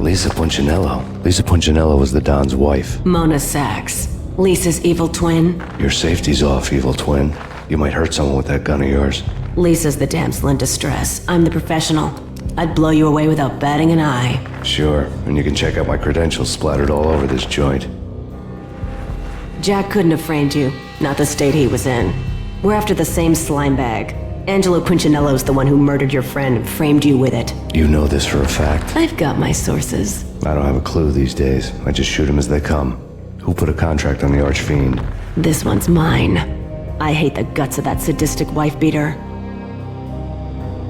Lisa Punchinello. Lisa Punchinello was the Don's wife. Mona Sachs. Lisa's evil twin. Your safety's off, evil twin. You might hurt someone with that gun of yours. Lisa's the damsel in distress. I'm the professional. I'd blow you away without batting an eye. Sure, and you can check out my credentials splattered all over this joint. Jack couldn't have framed you. Not the state he was in. We're after the same slime bag. Angelo Punchinello's the one who murdered your friend and framed you with it. You know this for a fact. I've got my sources. I don't have a clue these days. I just shoot them as they come. Who put a contract on the Archfiend? This one's mine. I hate the guts of that sadistic wife-beater.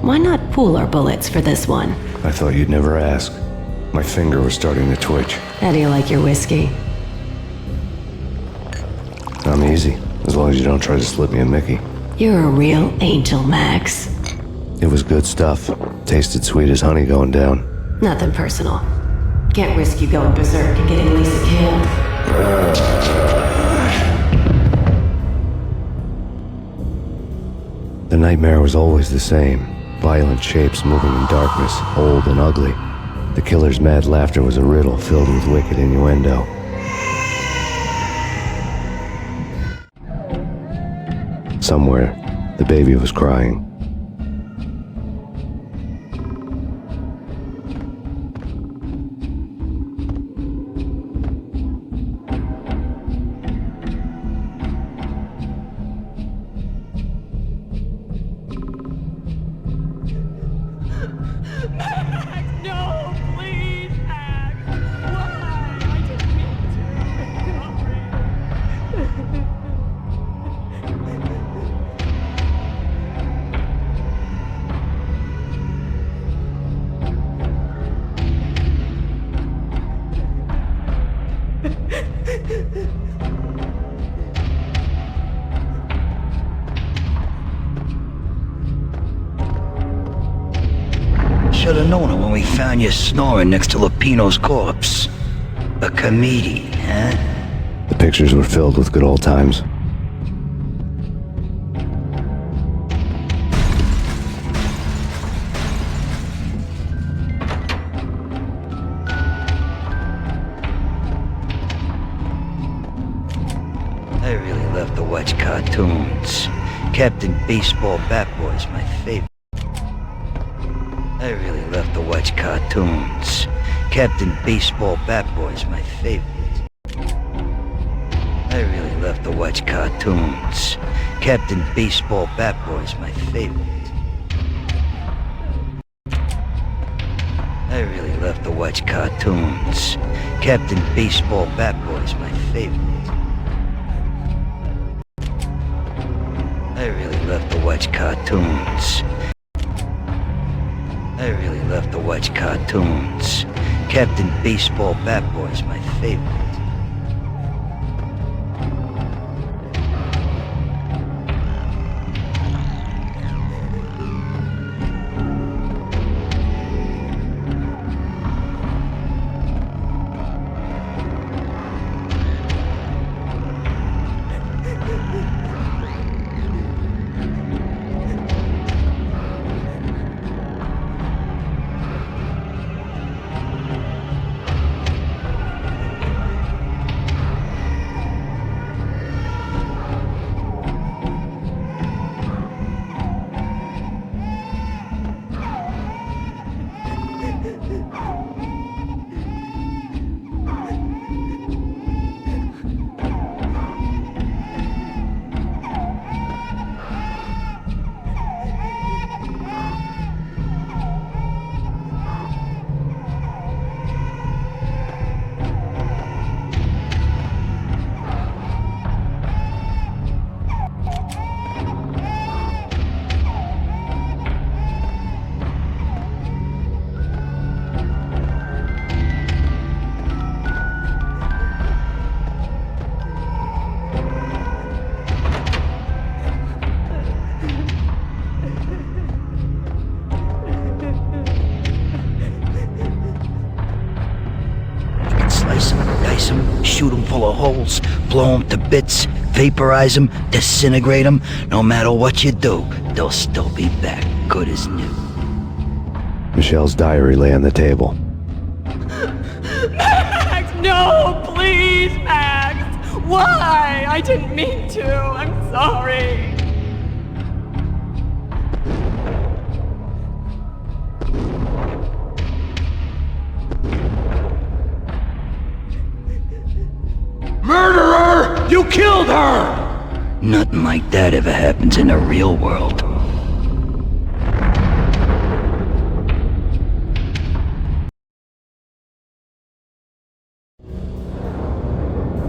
Why not pool our bullets for this one? I thought you'd never ask. My finger was starting to twitch. How do you like your whiskey? I'm easy, as long as you don't try to slip me a Mickey. You're a real angel, Max. It was good stuff. Tasted sweet as honey going down. Nothing personal. Can't risk you going berserk and getting Lisa killed. The nightmare was always the same. Violent shapes moving in darkness, old and ugly. The killer's mad laughter was a riddle filled with wicked innuendo. Somewhere, the baby was crying. No, please, Max. Why? I didn't mean to. Should've known it when we found you snoring next to Lupino's corpse. A comedian, huh? The pictures were filled with good old times. I really love to watch cartoons. Captain Baseball Bat Boy's my favorite. I really love to watch cartoons. Captain Baseball Bat Boy's my favorite. I really love to watch cartoons. Captain Baseball Bat Boy's my favorite. I really love to watch cartoons. Captain Baseball Bat Boy's my favorite. I really love to watch cartoons. I really love to watch cartoons. Captain Baseball Bat Boy's my favorite. Shoot them full of holes, blow them to bits, vaporize them, disintegrate them. No matter what you do, they'll still be back, good as new. Michelle's diary lay on the table. No, please, Max! Why? I didn't mean to. I'm sorry. Murderer! You killed her! Nothing like that ever happens in the real world.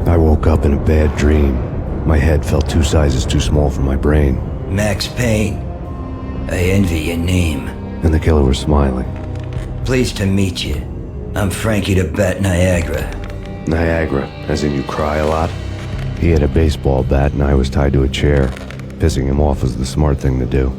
I woke up in a bad dream. My head felt 2 sizes too small for my brain, Max Payne. I envy your name. and the killer was smiling. Pleased to meet you. I'm Frankie the Bat Niagara. Niagara, as in you cry a lot? He had a baseball bat and I was tied to a chair. Pissing him off was the smart thing to do.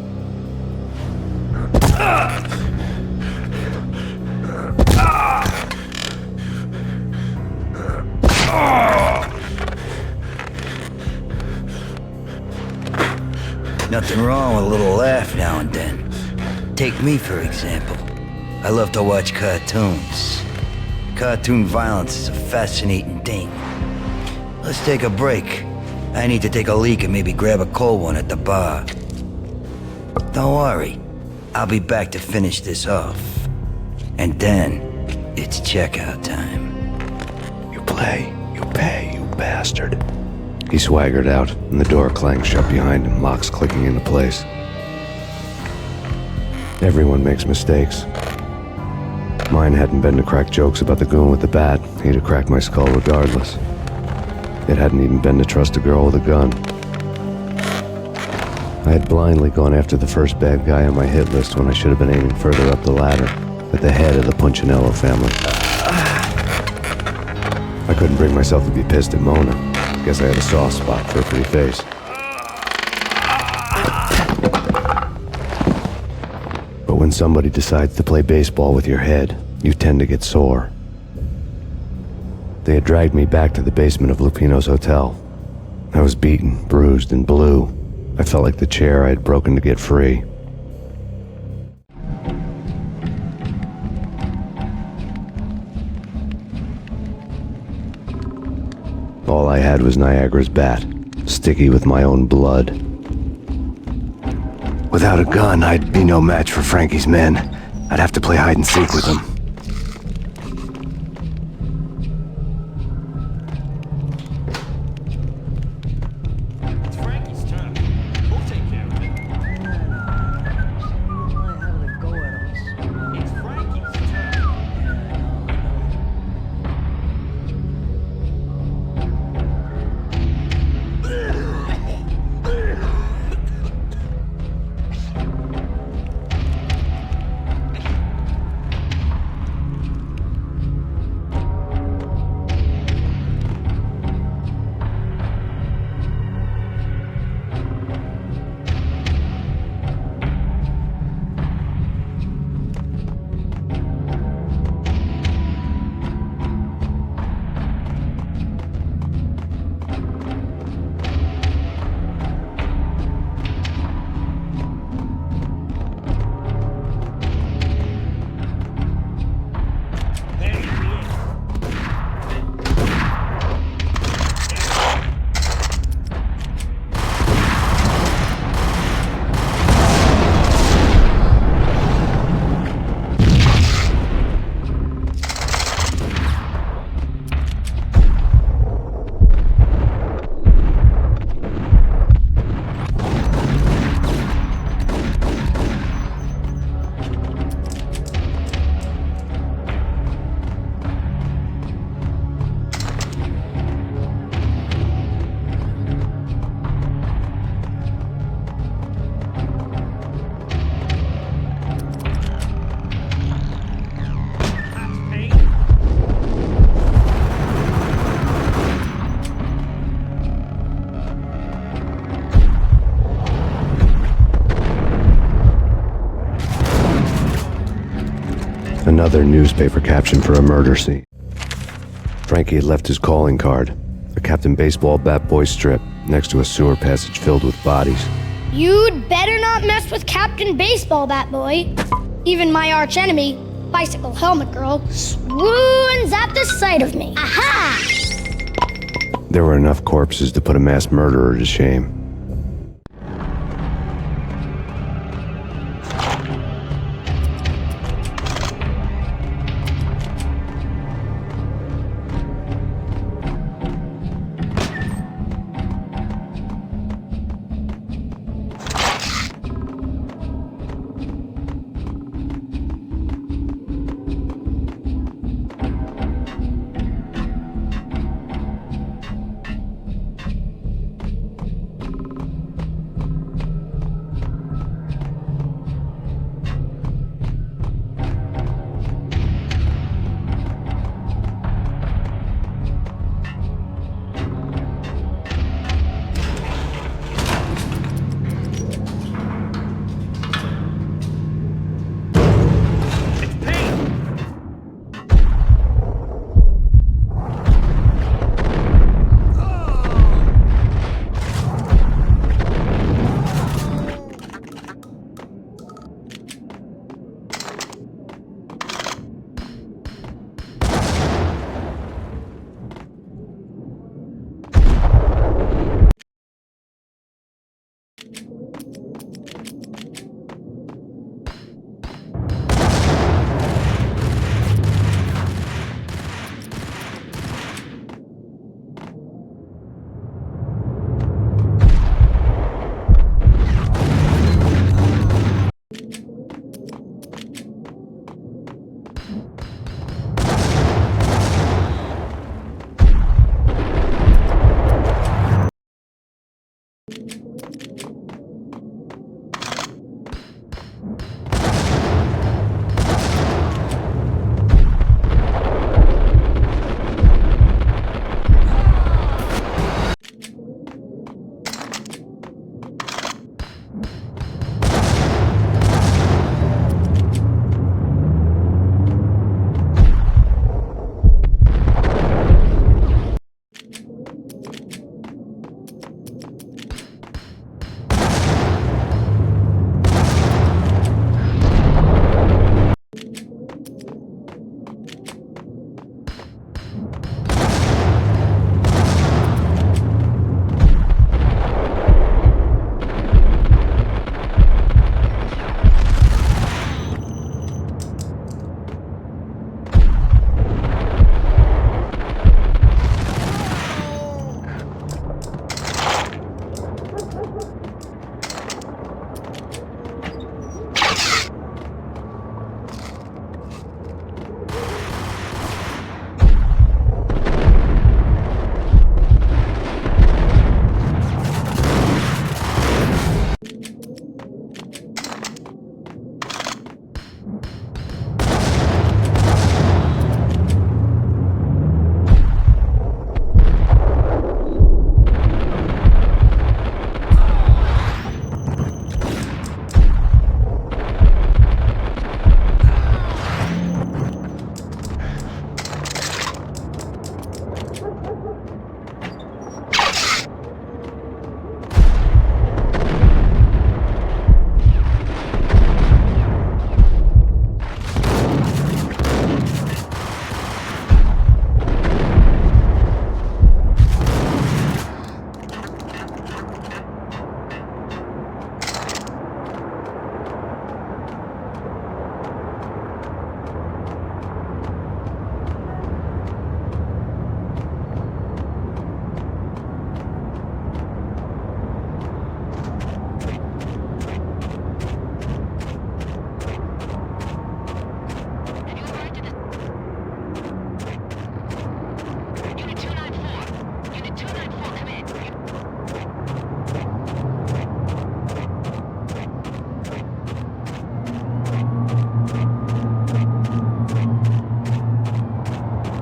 Nothing wrong with a little laugh now and then. Take me, for example. I love to watch cartoons. Cartoon violence is a fascinating thing. Let's take a break. I need to take a leak and maybe grab a cold one at the bar. Don't worry. I'll be back to finish this off. And then, it's checkout time. You play, you pay, you bastard. He swaggered out, and the door clanged shut behind him, locks clicking into place. Everyone makes mistakes. Mine hadn't been to crack jokes about the goon with the bat. He'd have cracked my skull regardless. It hadn't even been to trust a girl with a gun. I had blindly gone after the first bad guy on my hit list when I should have been aiming further up the ladder, at the head of the Punchinello family. I couldn't bring myself to be pissed at Mona. Guess I had a soft spot for a pretty face. But when somebody decides to play baseball with your head, you tend to get sore. They had dragged me back to the basement of Lupino's hotel. I was beaten, bruised, and blue. I felt like the chair I had broken to get free. All I had was Niagara's bat, sticky with my own blood. Without a gun, I'd be no match for Frankie's men. I'd have to play hide and seek with them. It's Frankie's turn. We'll take care of it. It's Frankie's turn. Another newspaper caption for a murder scene. Frankie had left his calling card, a Captain Baseball Bat Boy strip, next to a sewer passage filled with bodies. You'd better not mess with Captain Baseball, Bat Boy. Even my arch enemy, bicycle helmet girl swoons at the sight of me. Aha! There were enough corpses to put a mass murderer to shame. It's Payne!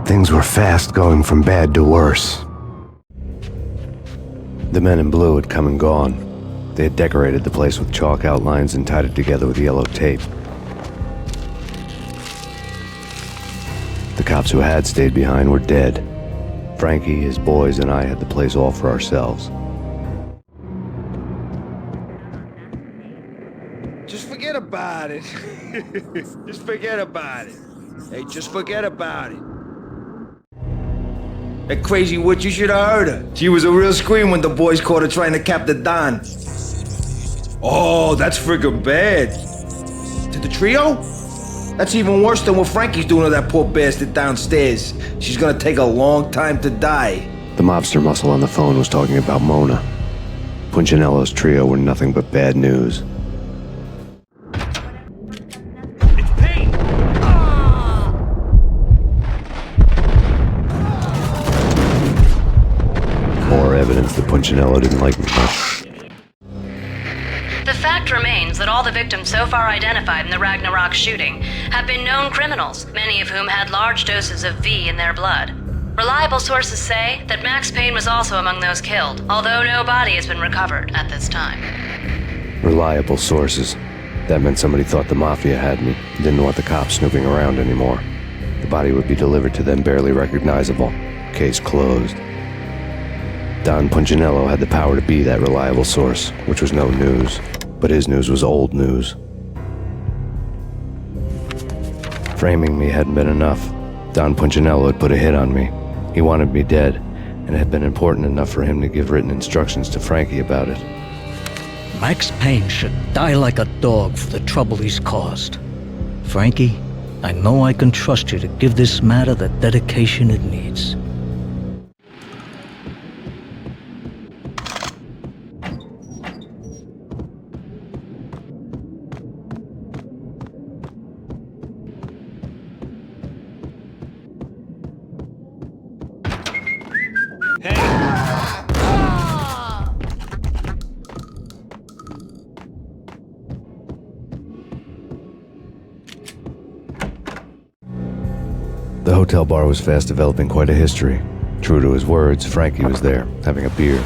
Things were fast going from bad to worse. The men in blue had come and gone. They had decorated the place with chalk outlines and tied it together with yellow tape. The cops who had stayed behind were dead. Frankie, his boys, and I had the place all for ourselves. Just forget about it. Just forget about it. Hey, just forget about it. That crazy witch, you should have heard her. She was a real scream when the boys caught her trying to cap the Don. Oh, that's friggin' bad. To the trio? That's even worse than what Frankie's doing to that poor bastard downstairs. She's gonna take a long time to die. The mobster muscle on the phone was talking about Mona. Punchinello's trio were nothing but bad news. It's Payne! More evidence that Punchinello didn't like me much. The fact remains that all the victims so far identified in the Ragnarok shooting have been known criminals, many of whom had large doses of V in their blood. Reliable sources say that Max Payne was also among those killed, although no body has been recovered at this time. Reliable sources. That meant somebody thought the Mafia had me, didn't want the cops snooping around anymore. The body would be delivered to them barely recognizable. Case closed. Don Punchinello had the power to be that reliable source, which was no news. But his news was old news. Framing me hadn't been enough. Don Punchinello had put a hit on me. He wanted me dead, and it had been important enough for him to give written instructions to Frankie about it. Max Payne should die like a dog for the trouble he's caused. Frankie, I know I can trust you to give this matter the dedication it needs. The hotel bar was fast developing quite a history. True to his words, Frankie was there, having a beer.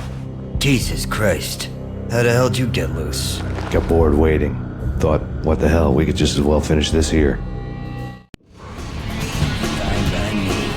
Jesus Christ. How the hell did you get loose? Got bored waiting. Thought, what the hell, we could just as well finish this here. Fine by me.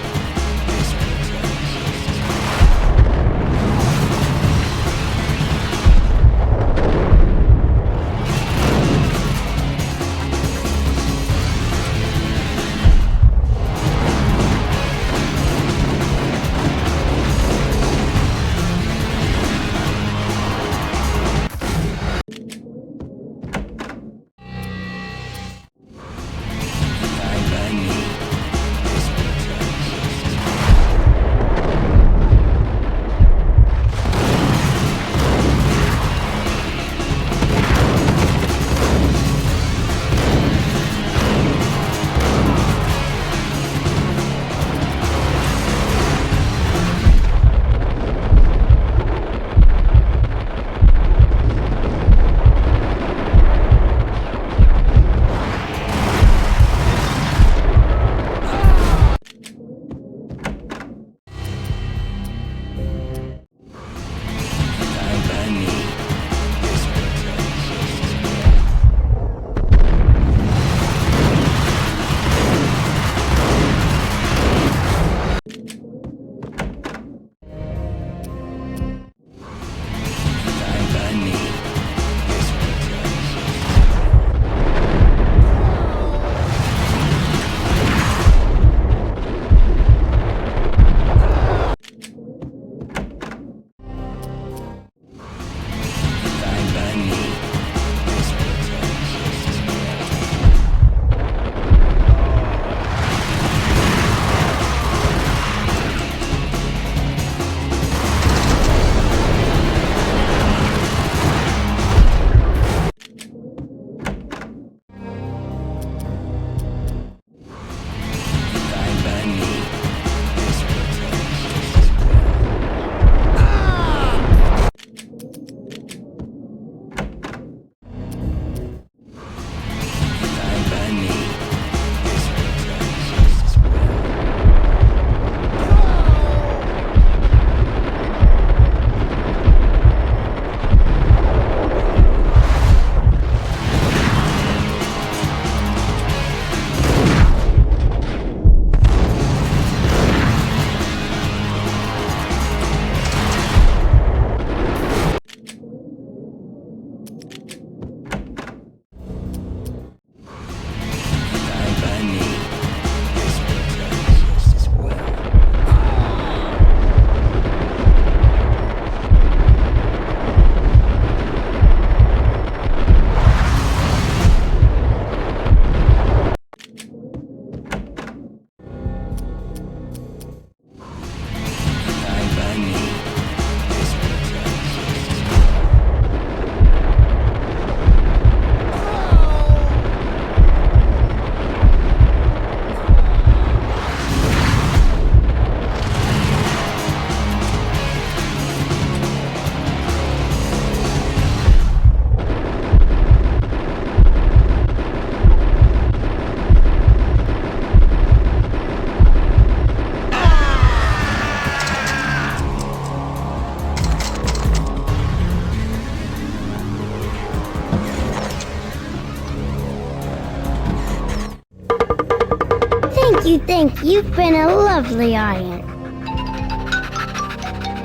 You think you've been a lovely audience.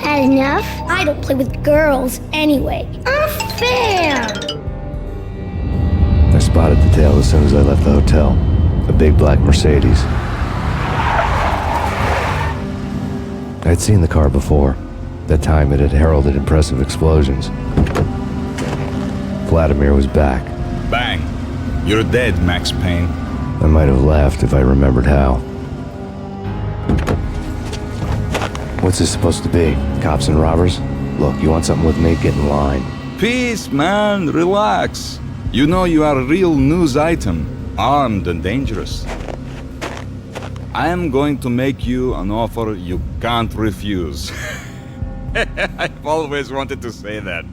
Had enough? I don't play with girls anyway. Unfair! I spotted the tail as soon as I left the hotel. A big black Mercedes. I'd seen the car before. That time it had heralded impressive explosions. Vladimir was back. Bang. You're dead, Max Payne. I might have laughed if I remembered how. What's this supposed to be? Cops and robbers? Look, you want something with me? Get in line. Peace, man. Relax. You know you are a real news item. Armed and dangerous. I am going to make you an offer you can't refuse. I've always wanted to say that.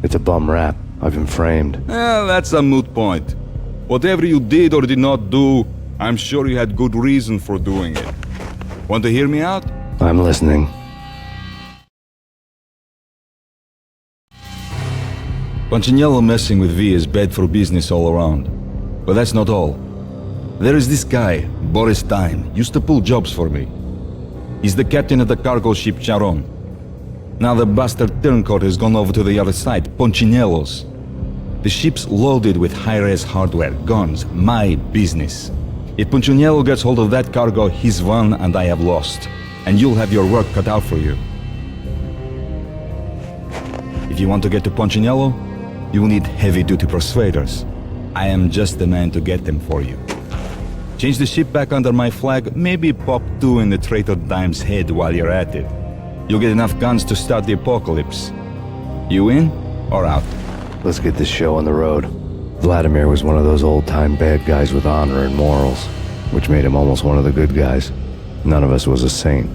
It's a bum rap. I've been framed. That's a moot point. Whatever you did or did not do, I'm sure you had good reason for doing it. Want to hear me out? I'm listening. Punchinello messing with V is bad for business all around. But that's not all. There is this guy, Boris Time, used to pull jobs for me. He's the captain of the cargo ship Charon. Now the bastard turncoat has gone over to the other side, Punchinello's. The ship's loaded with high-res hardware, guns, my business. If Punchinello gets hold of that cargo, he's won and I have lost. And you'll have your work cut out for you. If you want to get to Punchinello, you will need heavy-duty persuaders. I am just the man to get them for you. Change the ship back under my flag, maybe pop 2 in the traitor Dime's head while you're at it. You'll get enough guns to start the apocalypse. You in or out? Let's get this show on the road. Vladimir was one of those old-time bad guys with honor and morals, which made him almost one of the good guys. None of us was a saint.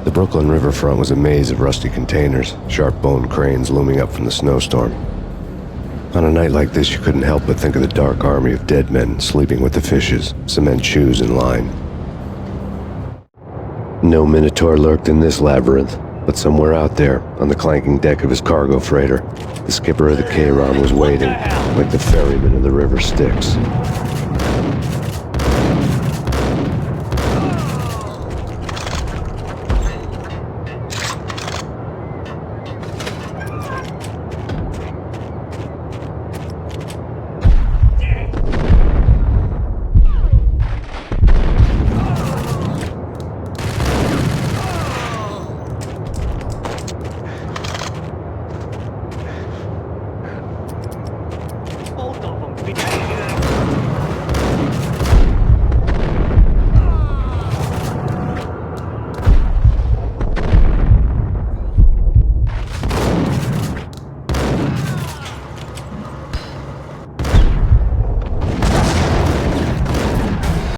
The Brooklyn riverfront was a maze of rusty containers, sharp-boned cranes looming up from the snowstorm. On a night like this, you couldn't help but think of the dark army of dead men sleeping with the fishes, cement shoes in line. No Minotaur lurked in this labyrinth, but somewhere out there, on the clanking deck of his cargo freighter, the skipper of the Chiron was waiting, like the ferryman in the river Styx.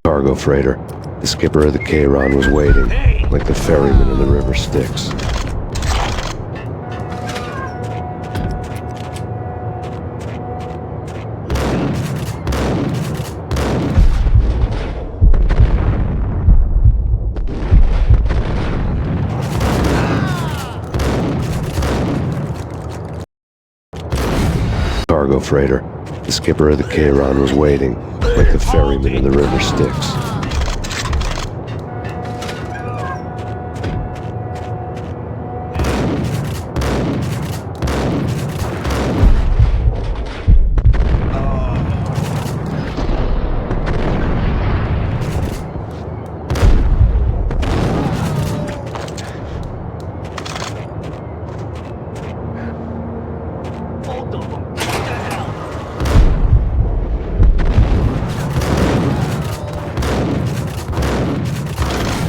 Cargo freighter. The skipper of the Chiron was waiting, like the ferryman in the river Styx. Cargo freighter. The skipper of the Chiron was waiting, like the ferryman in the river Styx.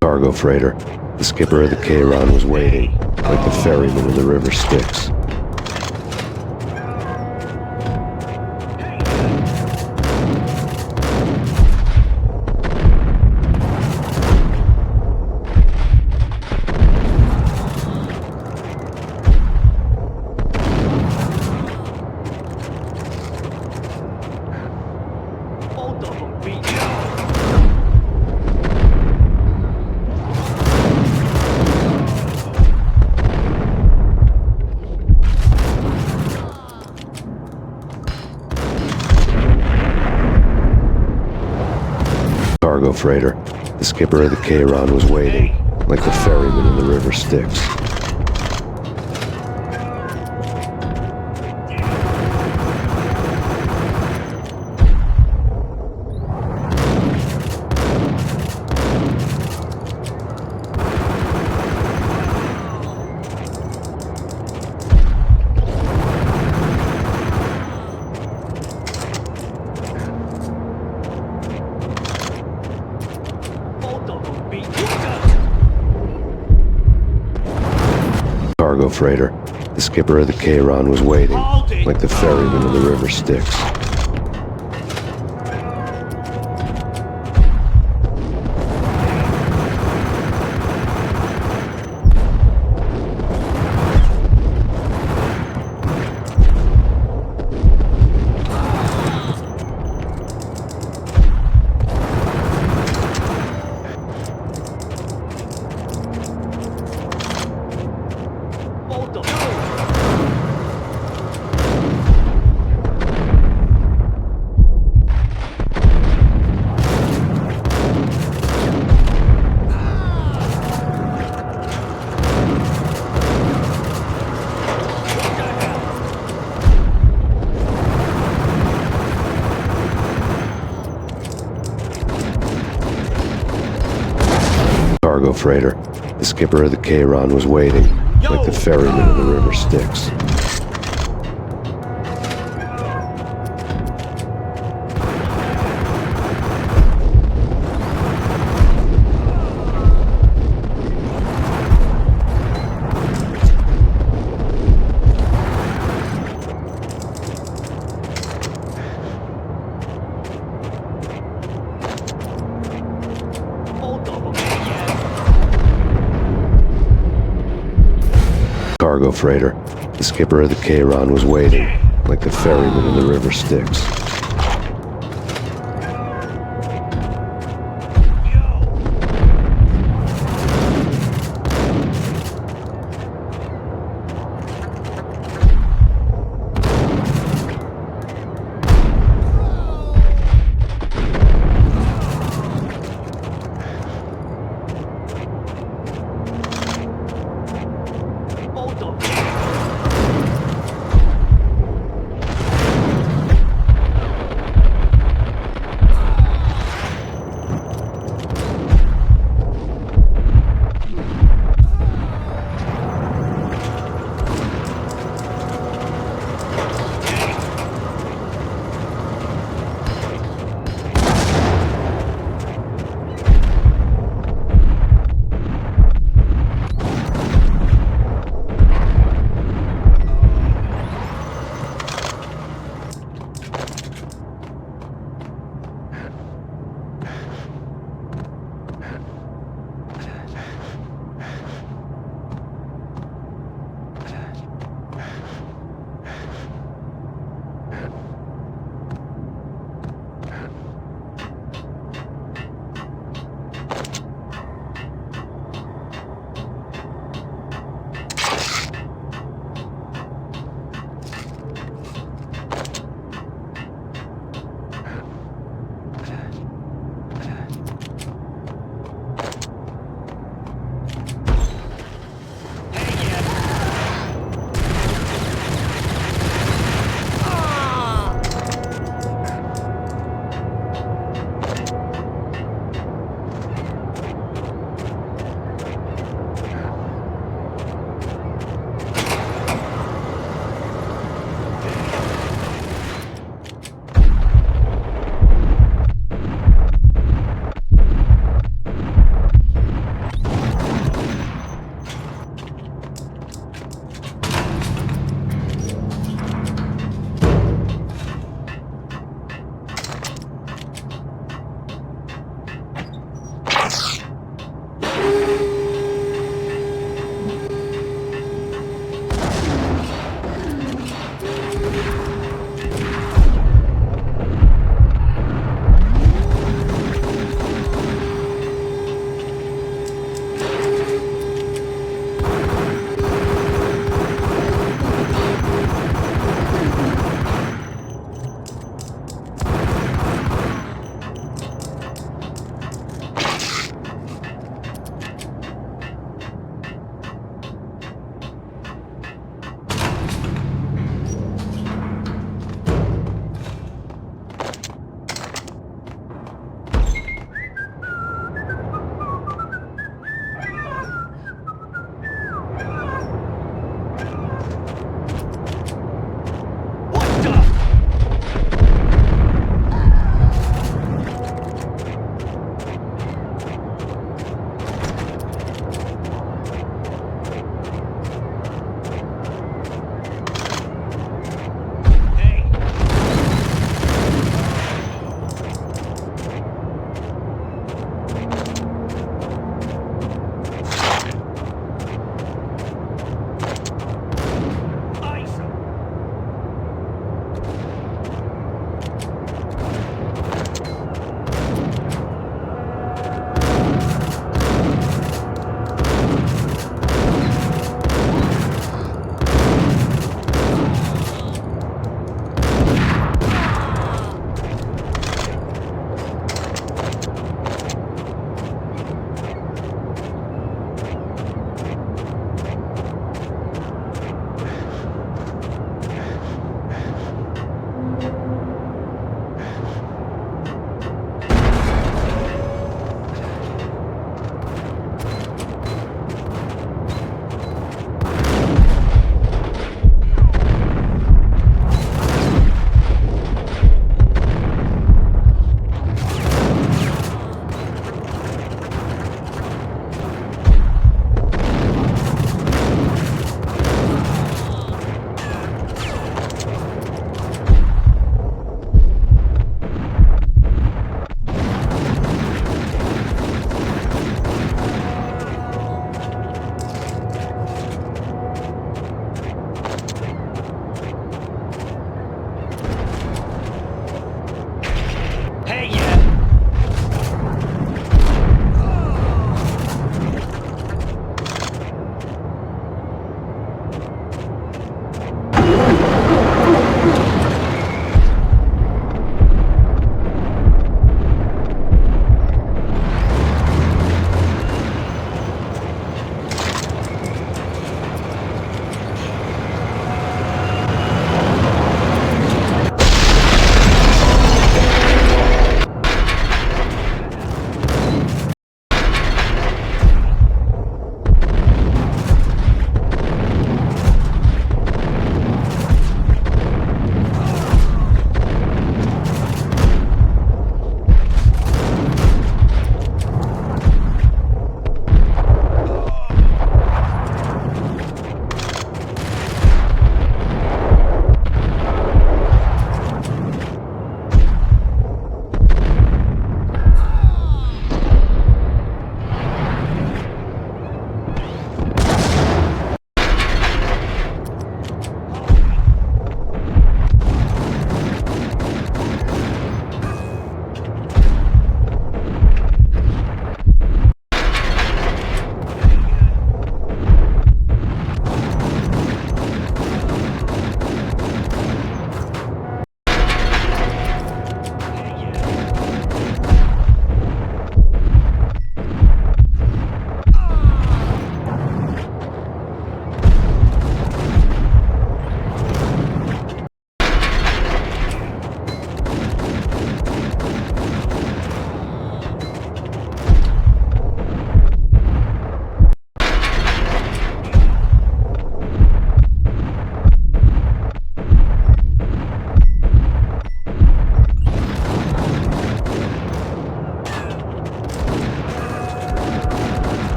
Cargo freighter. The skipper of the Chiron was waiting, like the ferryman in the river Styx. Cargo freighter. The skipper of the Chiron was waiting, like the ferryman in the river Styx. Cargo freighter. The skipper of the Chiron was waiting, like the ferryman in the river Styx. Cargo freighter. The skipper of the Chiron was waiting, like the ferryman in the river Styx. Cargo freighter. The skipper of the Chiron was waiting, like the ferryman in the river Styx.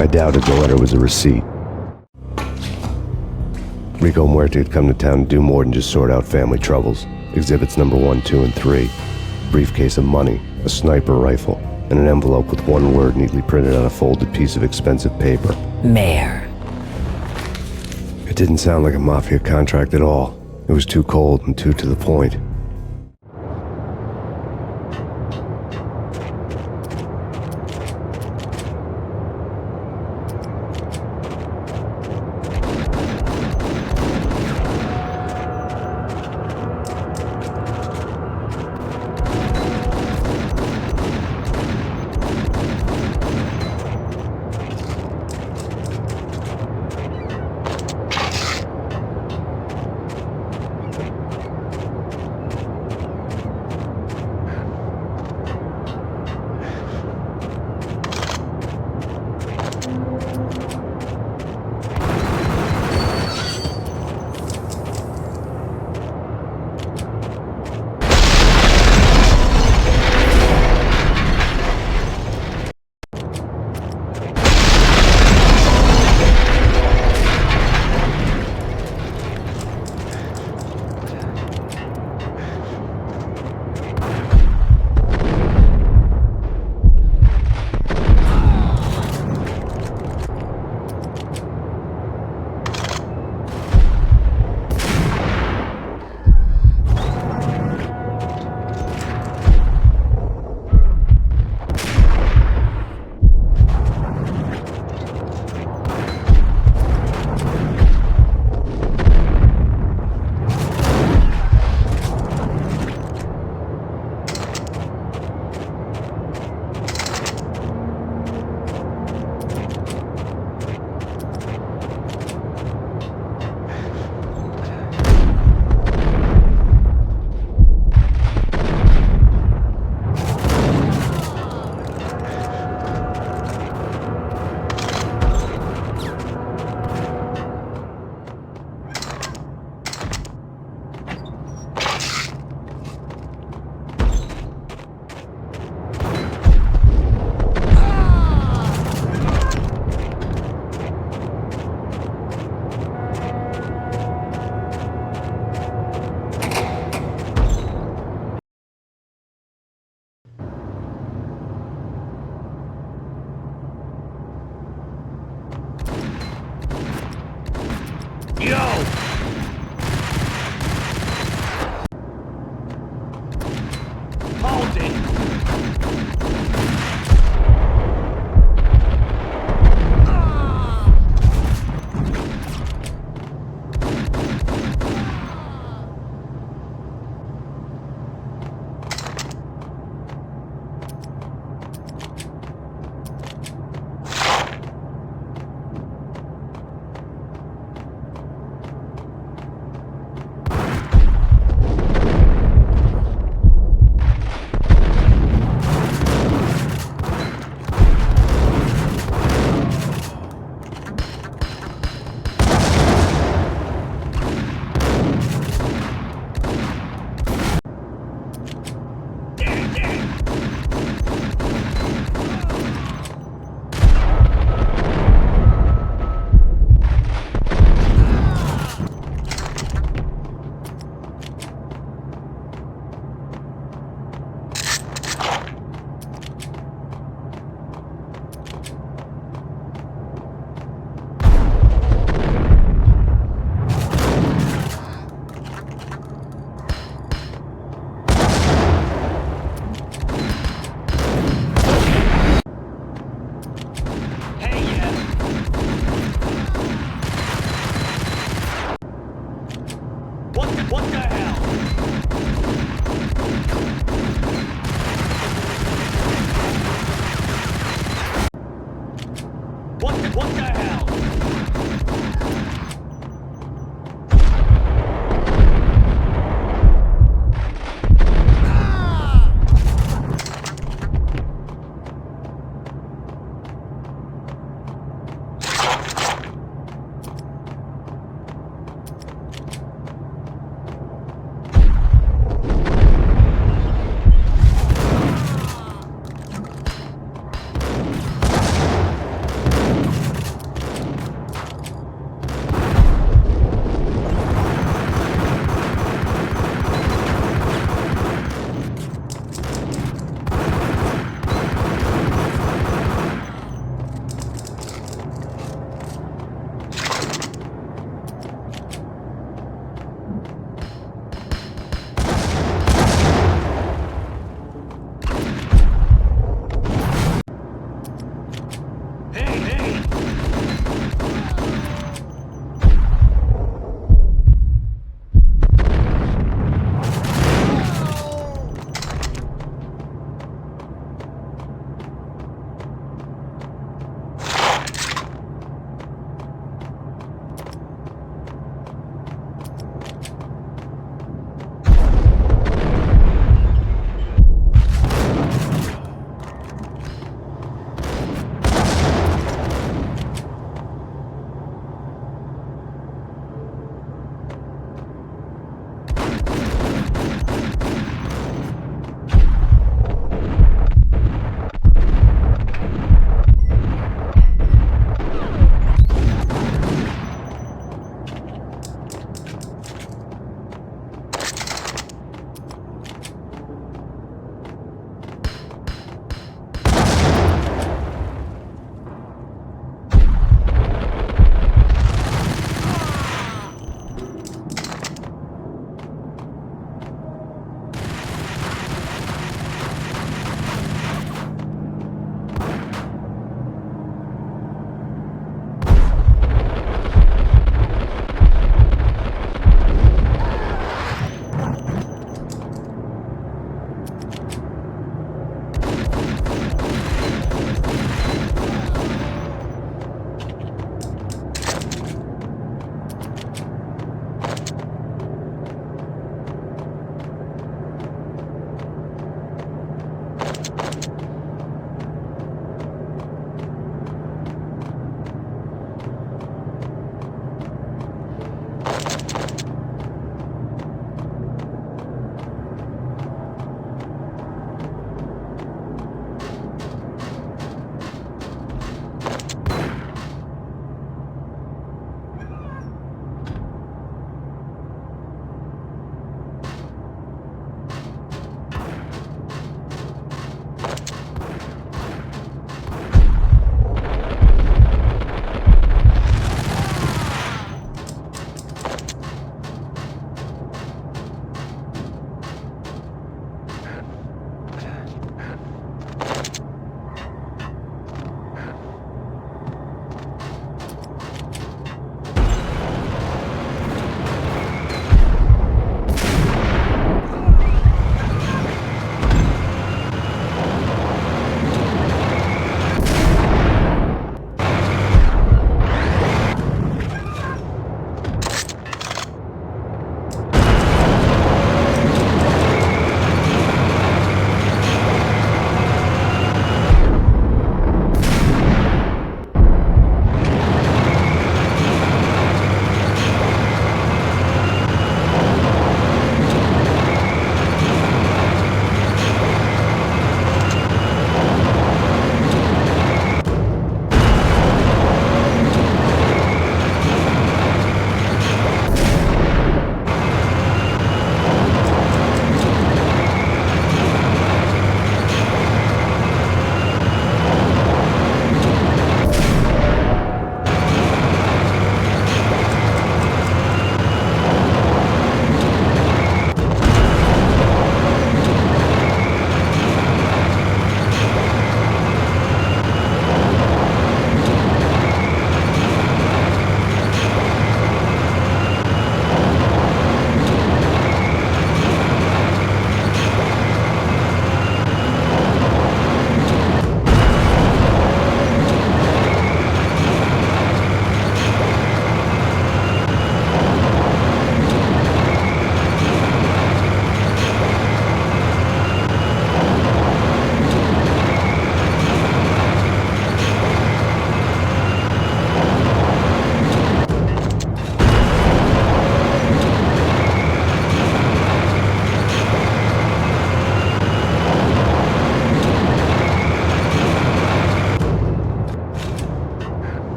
I doubted the letter was a receipt. Rico Muerte had come to town to do more than just sort out family troubles. Exhibits number 1, 2, and 3. Briefcase of money, a sniper rifle, and an envelope with one word neatly printed on a folded piece of expensive paper. Mayor. It didn't sound like a mafia contract at all. It was too cold and too to the point.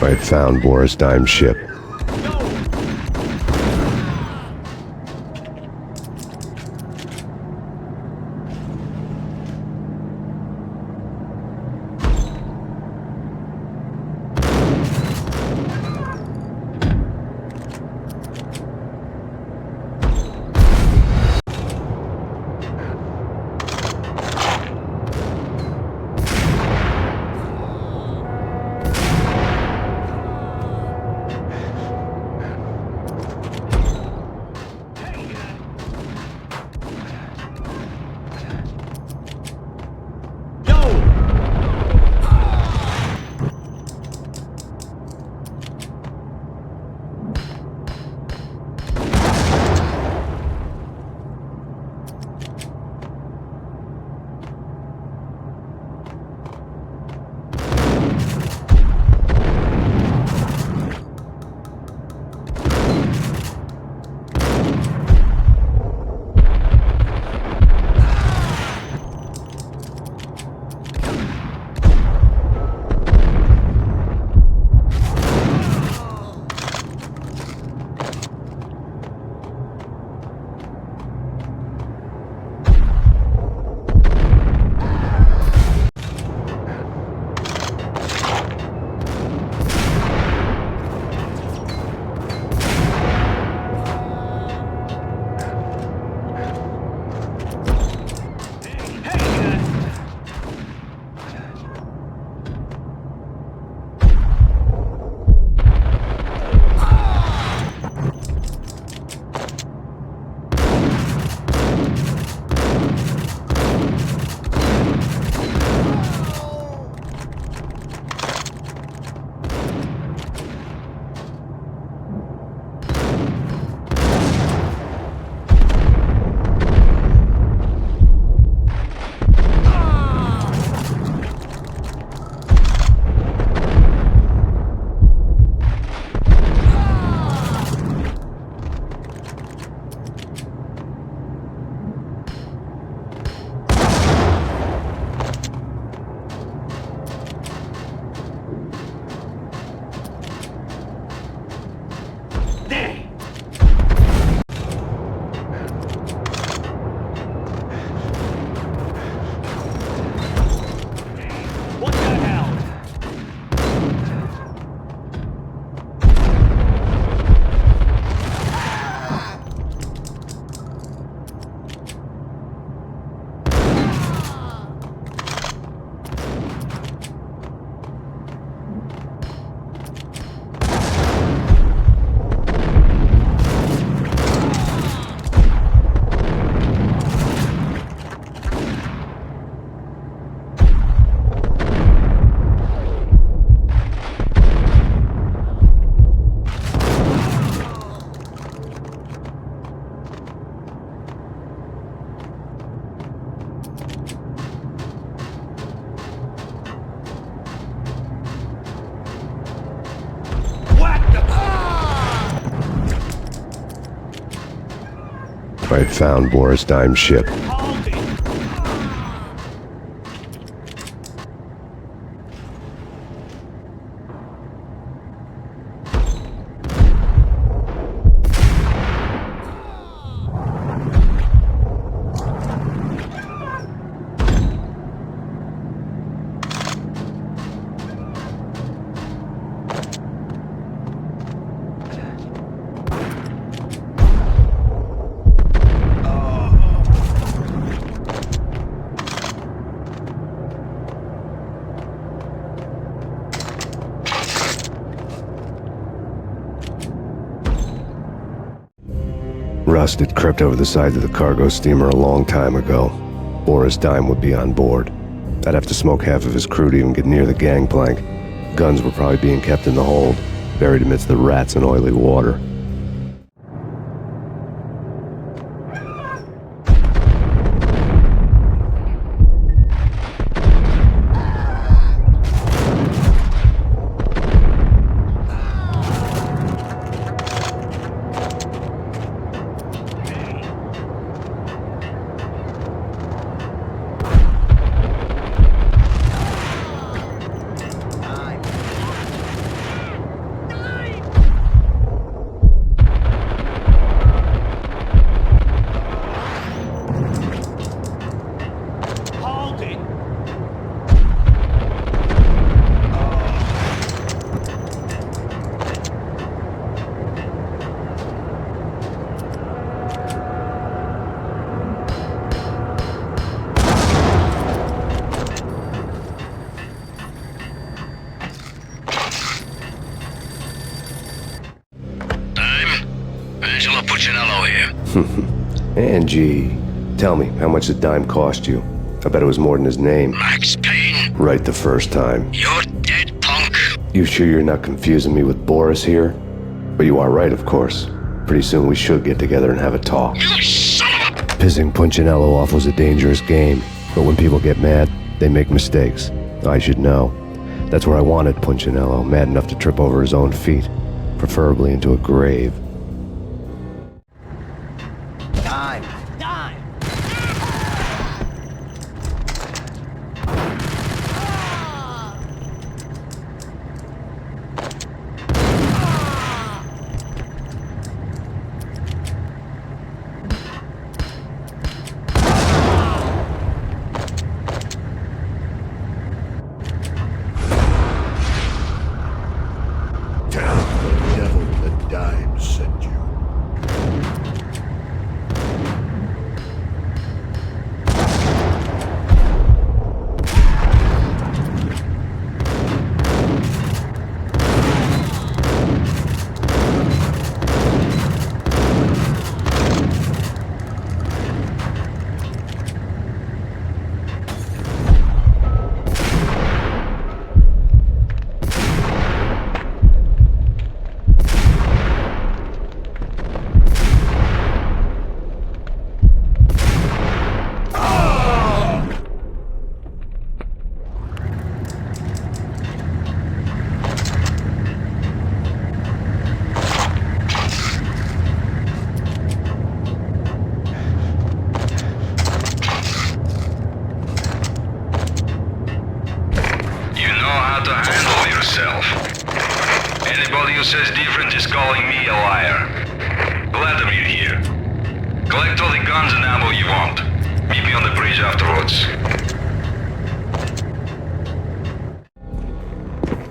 I had found Boris Dime's ship. I had found Boris Dime's ship. Rust had crept over the sides of the cargo steamer a long time ago. Boris Dime would be on board. I'd have to smoke half of his crew to even get near the gangplank. Guns were probably being kept in the hold, buried amidst the rats and oily water. Angelo Puccinello here. Angie, tell me, how much the dime cost you? I bet it was more than his name. Max Payne, Right the first time. you're dead, punk. You sure you're not confusing me with Boris here? But you are right, of course. Pretty soon we should get together and have a talk. You son of a... Pissing Punchinello off was a dangerous game, but when people get mad, they make mistakes. I should know. That's where I wanted Punchinello, mad enough to trip over his own feet, preferably into a grave. Dime! Dime! Tell the devil the dime sent you. You know how to handle yourself. Anybody who says different is calling me a liar. Vladimir here. Collect all the guns and ammo you want. Meet me on the bridge afterwards.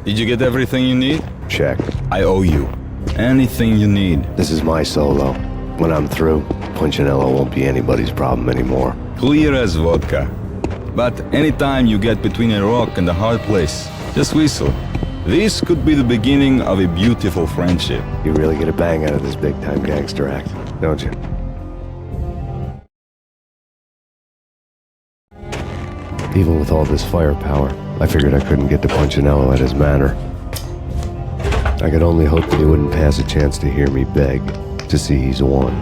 Did you get everything you need? Check. I owe you. Anything you need. This is my solo. When I'm through, Punchinello won't be anybody's problem anymore. Clear as vodka. But anytime you get between a rock and a hard place, just whistle. This could be the beginning of a beautiful friendship. You really get a bang out of this big-time gangster act, don't you? Even with all this firepower, I figured I couldn't get to Punchinello at his manor. I could only hope that he wouldn't pass a chance to hear me beg, to see he's won.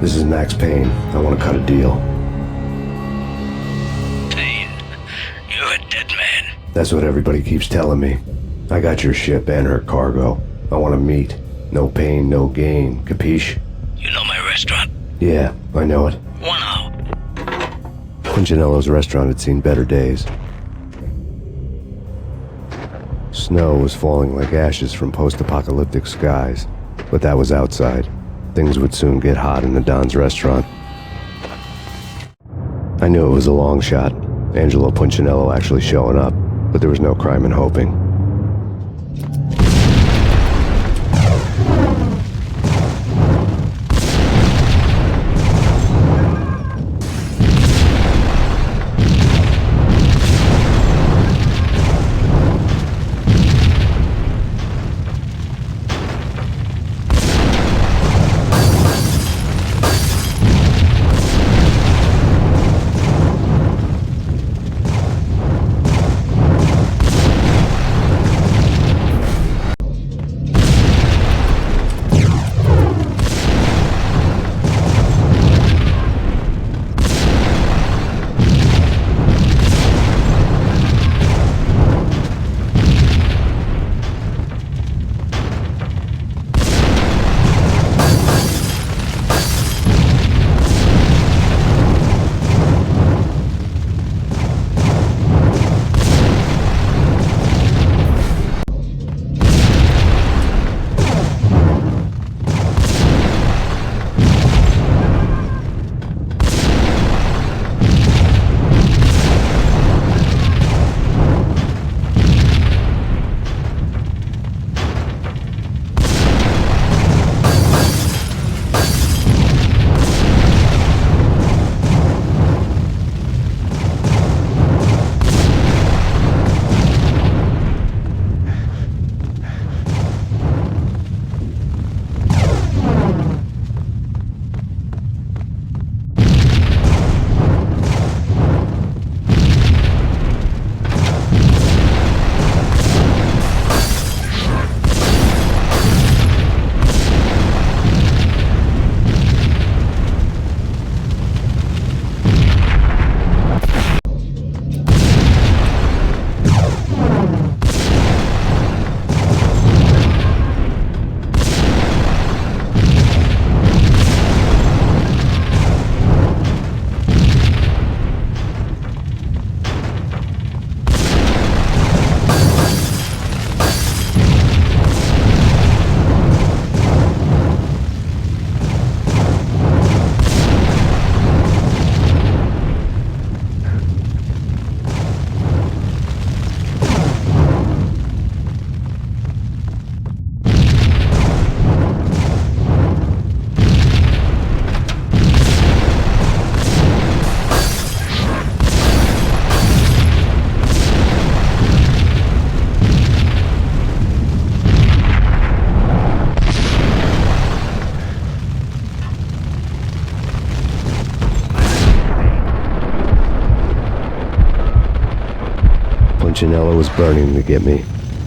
This is Max Payne. I want to cut a deal. Payne, you're a dead man. That's what everybody keeps telling me. I got your ship and her cargo. I want to meet. No pain, no gain. Capiche? You know my restaurant? Yeah, I know it. 1 hour. Punchinello's restaurant had seen better days. Snow was falling like ashes from post-apocalyptic skies, but that was outside. Things would soon get hot in the Don's restaurant. I knew it was a long shot, Angelo Punchinello actually showing up, but there was no crime in hoping. Punchinello was burning to get me.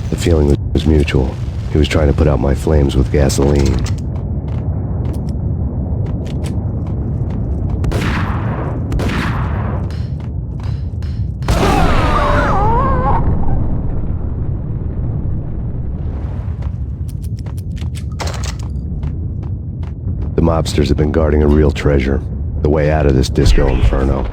The feeling was mutual. He was trying to put out my flames with gasoline. The mobsters have been guarding a real treasure. The way out of this disco inferno.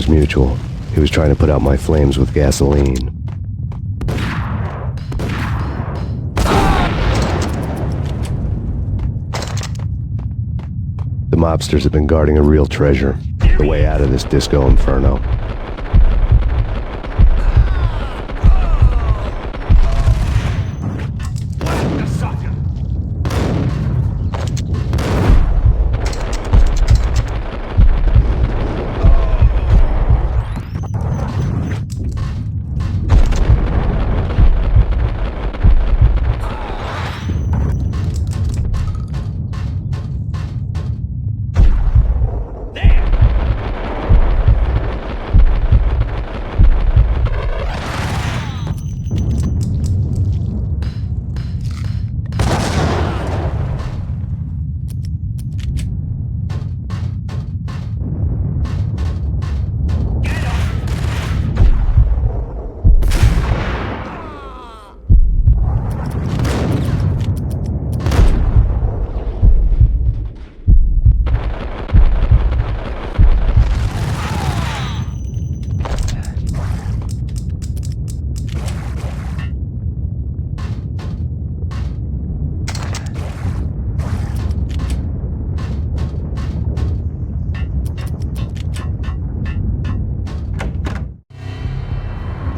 Mutual. He was trying to put out my flames with gasoline. The mobsters have been guarding a real treasure. The way out of this disco inferno.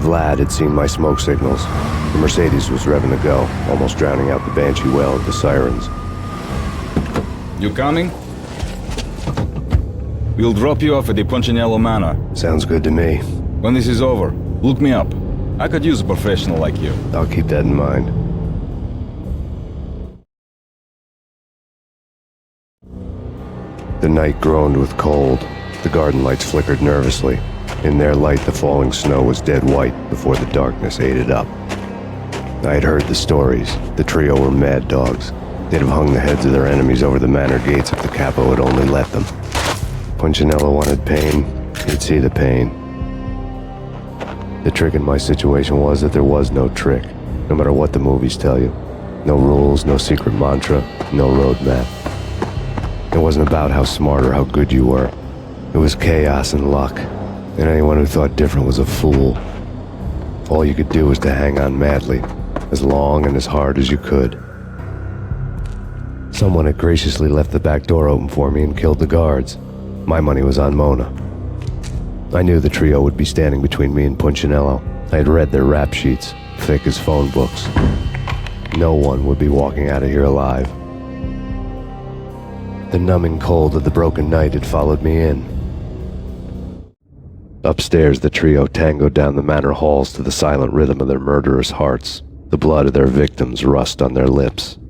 Vlad had seen my smoke signals. The Mercedes was revving to go, almost drowning out the banshee wail of the sirens. You coming? We'll drop you off at the Punchinello Manor. Sounds good to me. When this is over, look me up. I could use a professional like you. I'll keep that in mind. The night groaned with cold. The garden lights flickered nervously. In their light, the falling snow was dead white before the darkness ate it up. I had heard the stories. The trio were mad dogs. They'd have hung the heads of their enemies over the manor gates if the capo had only let them. Punchinello wanted Payne. He'd see the pain. The trick in my situation was that there was no trick, no matter what the movies tell you. No rules, no secret mantra, no roadmap. It wasn't about how smart or how good you were. It was chaos and luck. And anyone who thought different was a fool. All you could do was to hang on madly, as long and as hard as you could. Someone had graciously left the back door open for me and killed the guards. My money was on Mona. I knew the trio would be standing between me and Punchinello. I had read their rap sheets, thick as phone books. No one would be walking out of here alive. The numbing cold of the broken night had followed me in. Upstairs, the trio tangoed down the manor halls to the silent rhythm of their murderous hearts, the blood of their victims rust on their lips.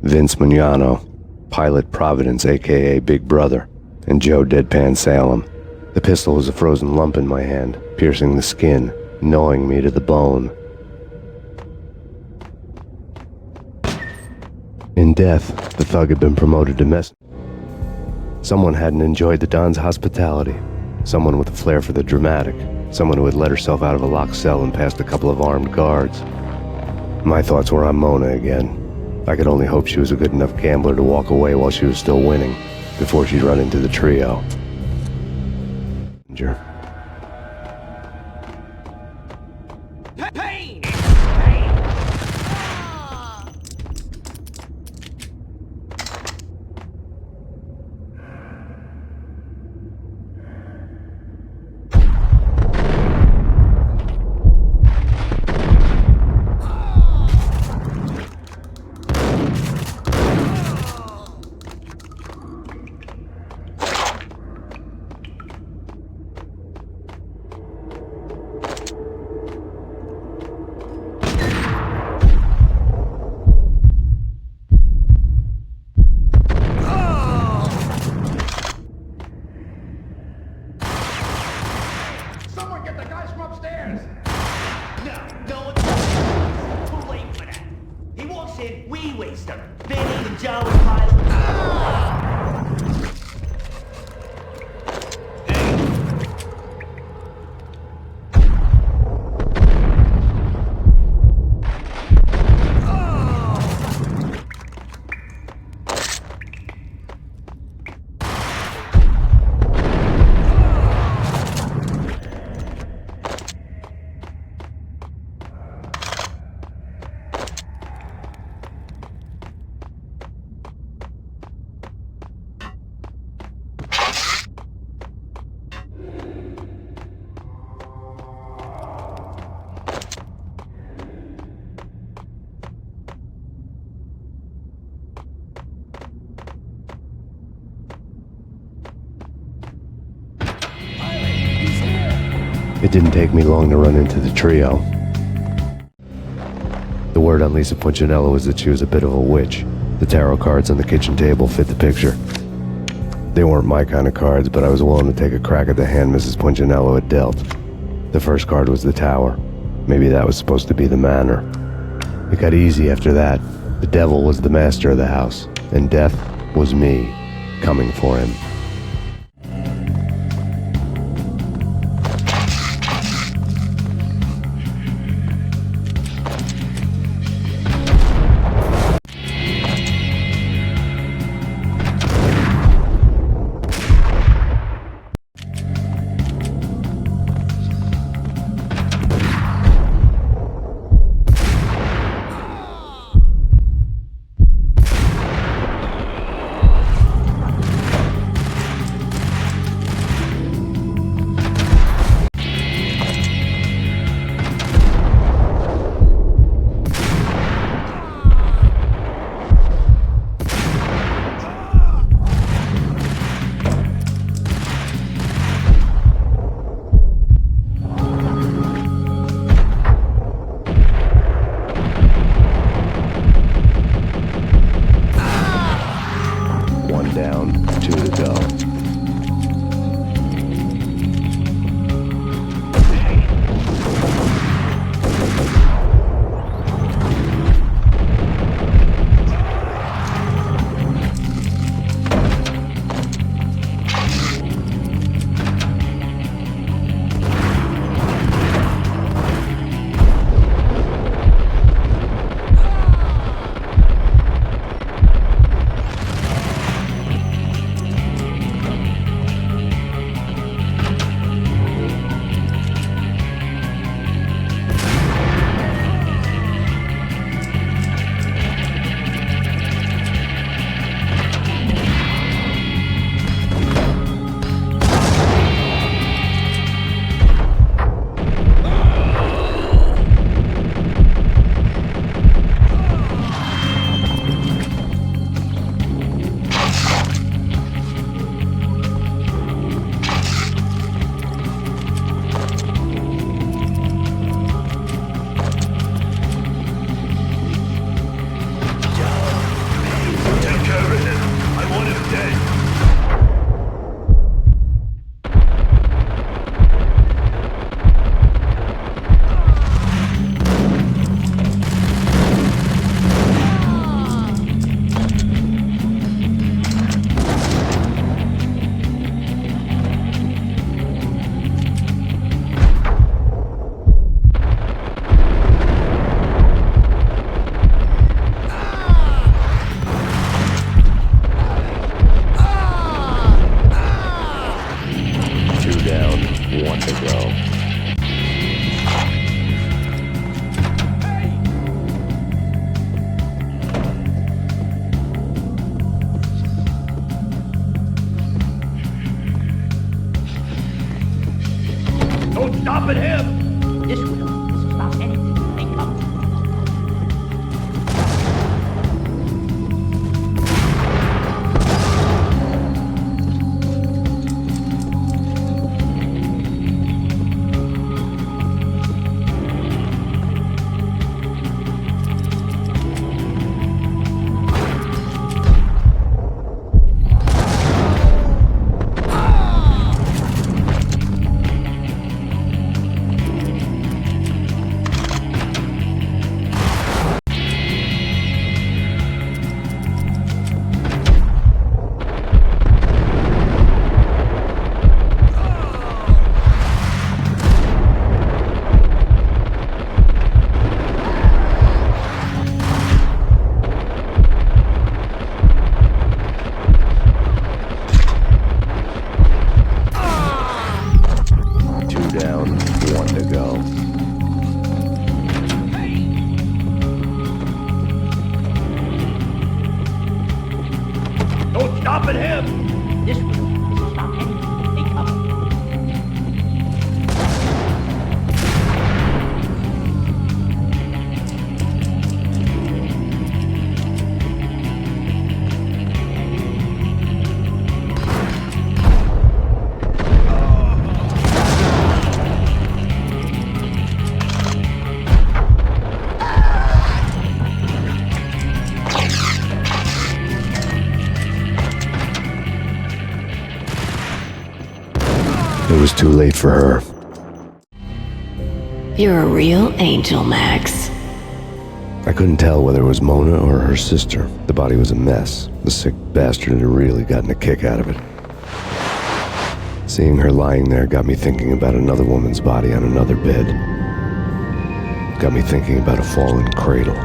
Vince Mugnano, Pilot Providence aka Big Brother, and Joe Deadpan Salem. The pistol was a frozen lump in my hand, piercing the skin, gnawing me to the bone. In death, the thug had been promoted to messenger. Someone hadn't enjoyed the Don's hospitality. Someone with a flair for the dramatic. Someone who had let herself out of a locked cell and past a couple of armed guards. My thoughts were on Mona again. I could only hope she was a good enough gambler to walk away while she was still winning, before she'd run into the trio. Payne! It didn't take me long to run into the trio. The word on Lisa Punchinello was that she was a bit of a witch. The tarot cards on the kitchen table fit the picture. They weren't my kind of cards, but I was willing to take a crack at the hand Mrs. Punchinello had dealt. The first card was the Tower. Maybe that was supposed to be the manor. It got easy after that. The devil was the master of the house, and death was me, coming for him. Down, 2 to go. stopping him! This will stop anything. Think up. It was too late for her. You're a real angel, Max. I couldn't tell whether it was Mona or her sister. The body was a mess. The sick bastard had really gotten a kick out of it. Seeing her lying there got me thinking about another woman's body on another bed. Got me thinking about a fallen cradle.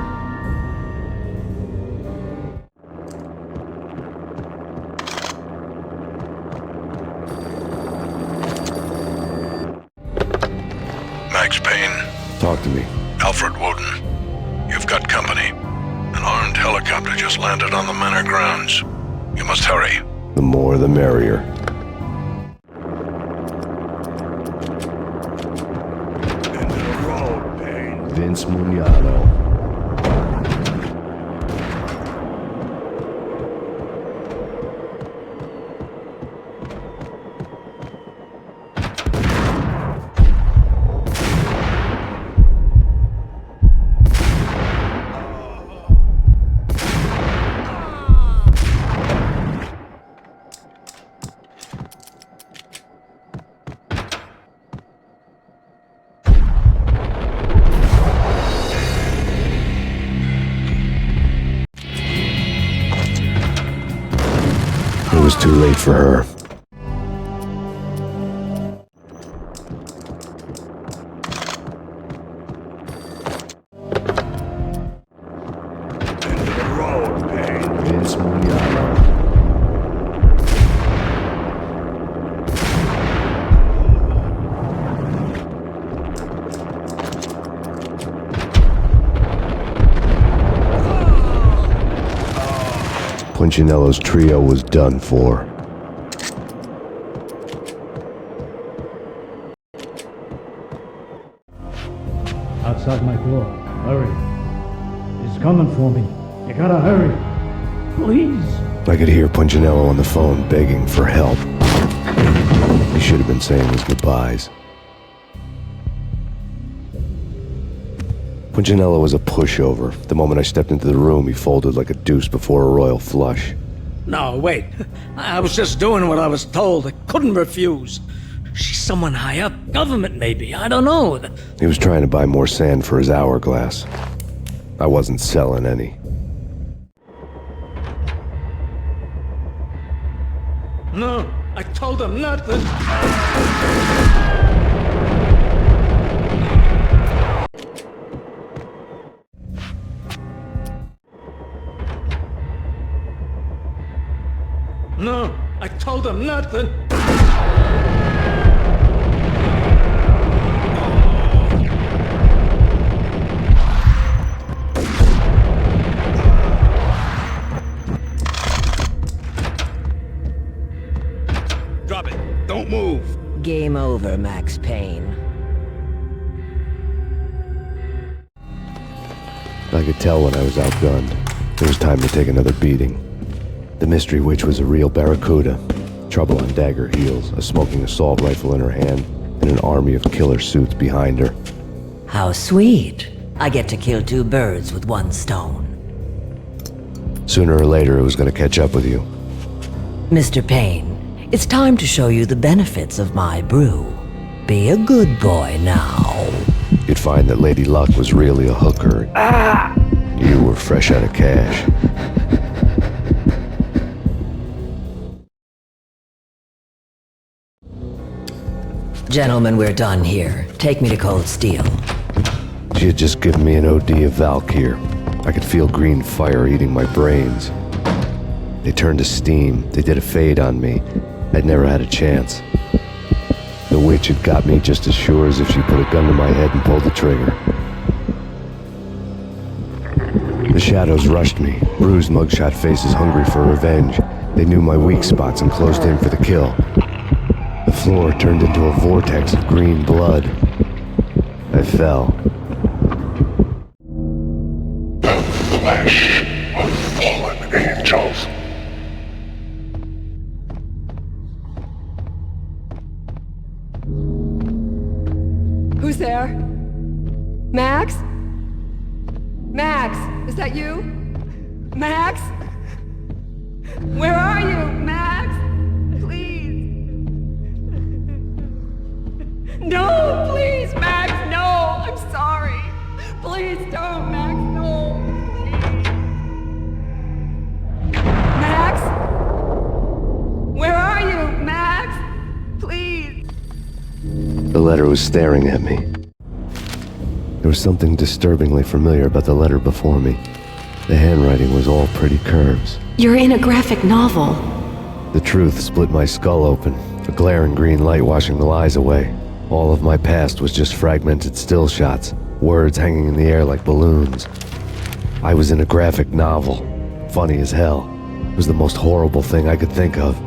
Max Payne. Talk to me. Alfred Woden. You've got company. An armed helicopter just landed on the manor grounds. You must hurry. The more the merrier. Into the road, Payne. Vince Mugnano. It was too late for her. Into the road, Payne. Vince Mugnano. Punchinello's trio was done for. Outside my door. Hurry. He's coming for me. You gotta hurry. Please. I could hear Punchinello on the phone begging for help. He should have been saying his goodbyes. Punchinello was a pushover. The moment I stepped into the room, he folded like a deuce before a royal flush. No, wait. I was just doing what I was told. I couldn't refuse. She's someone high up. Government, maybe. I don't know. He was trying to buy more sand for his hourglass. I wasn't selling any. No, I told him nothing. No, I told him nothing. Drop it. Don't move. Game over, Max Payne. I could tell when I was outgunned. It was time to take another beating. The mystery witch was a real barracuda. Trouble on dagger heels, a smoking assault rifle in her hand, and an army of killer suits behind her. How sweet. I get to kill two birds with one stone. Sooner or later, it was going to catch up with you. Mr. Payne, it's time to show you the benefits of my brew. Be a good boy now. You'd find that Lady Luck was really a hooker. You were fresh out of cash. Gentlemen, we're done here. Take me to Cold Steel. She had just given me an OD of Valkyr. I could feel green fire eating my brains. They turned to steam. They did a fade on me. I'd never had a chance. The witch had got me just as sure as if she put a gun to my head and pulled the trigger. The shadows rushed me, bruised mugshot faces hungry for revenge. They knew my weak spots and closed in for the kill. The floor turned into a vortex of green blood. I fell. The flesh of fallen angels. Who's there? Max? Max, is that you? Max? Where are you, Max? Please. The letter was staring at me. There was something disturbingly familiar about the letter before me. The handwriting was all pretty curves. You're in a graphic novel. The truth split my skull open, a glaring green light washing the lies away. All of my past was just fragmented still shots, words hanging in the air like balloons. I was in a graphic novel. Funny as hell. It was the most horrible thing I could think of.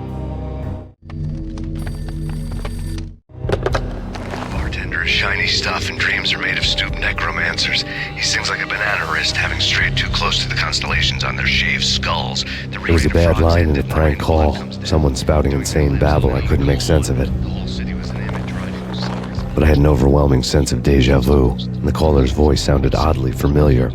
Bartender is shiny stuff and dreams are made of stooped necromancers. He sings like a banana wrist, having strayed too close to the constellations on their shaved skulls. It was a bad line in a prank call. Someone spouting insane babble. I couldn't make sense of it. But I had an overwhelming sense of deja vu, and the caller's voice sounded oddly familiar.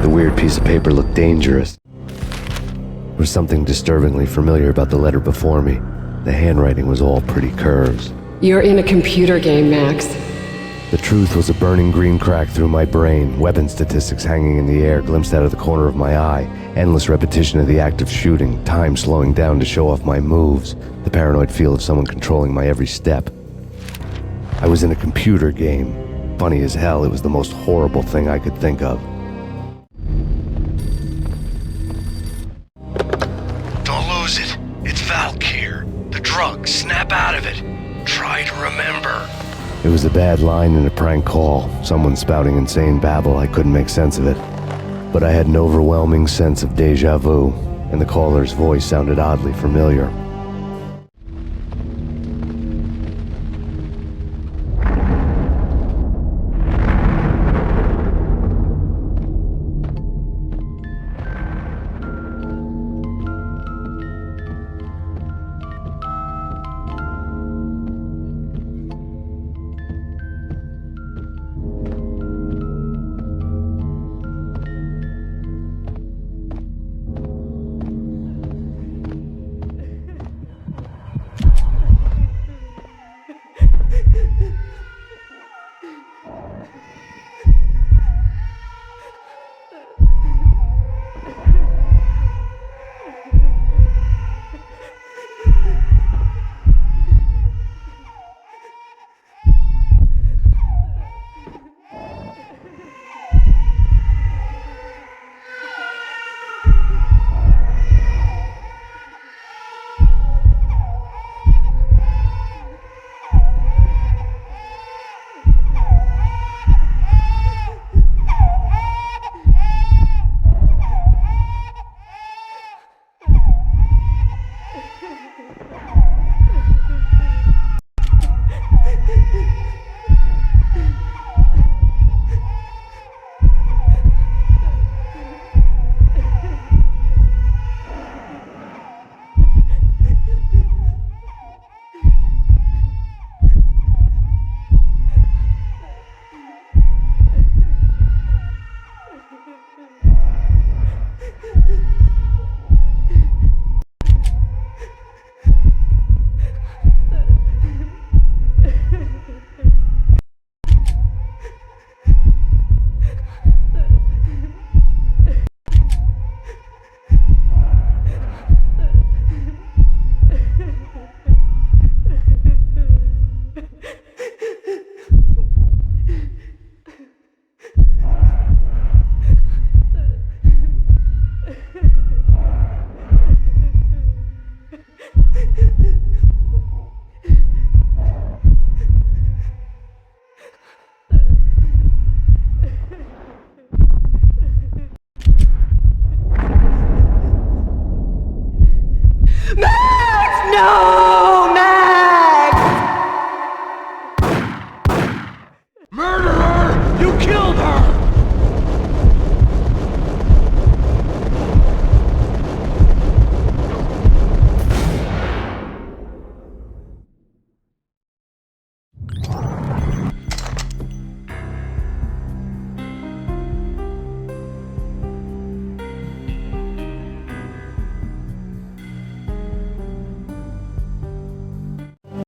The weird piece of paper looked dangerous. There was something disturbingly familiar about the letter before me. The handwriting was all pretty curves. You're in a computer game, Max. The truth was a burning green crack through my brain, weapon statistics hanging in the air glimpsed out of the corner of my eye, endless repetition of the act of shooting, time slowing down to show off my moves, the paranoid feel of someone controlling my every step. I was in a computer game. Funny as hell, it was the most horrible thing I could think of. Don't lose it. It's Valk here. The drug. Snap out of it. Try to remember. It was a bad line in a prank call, someone spouting insane babble. I couldn't make sense of it. But I had an overwhelming sense of deja vu, and the caller's voice sounded oddly familiar.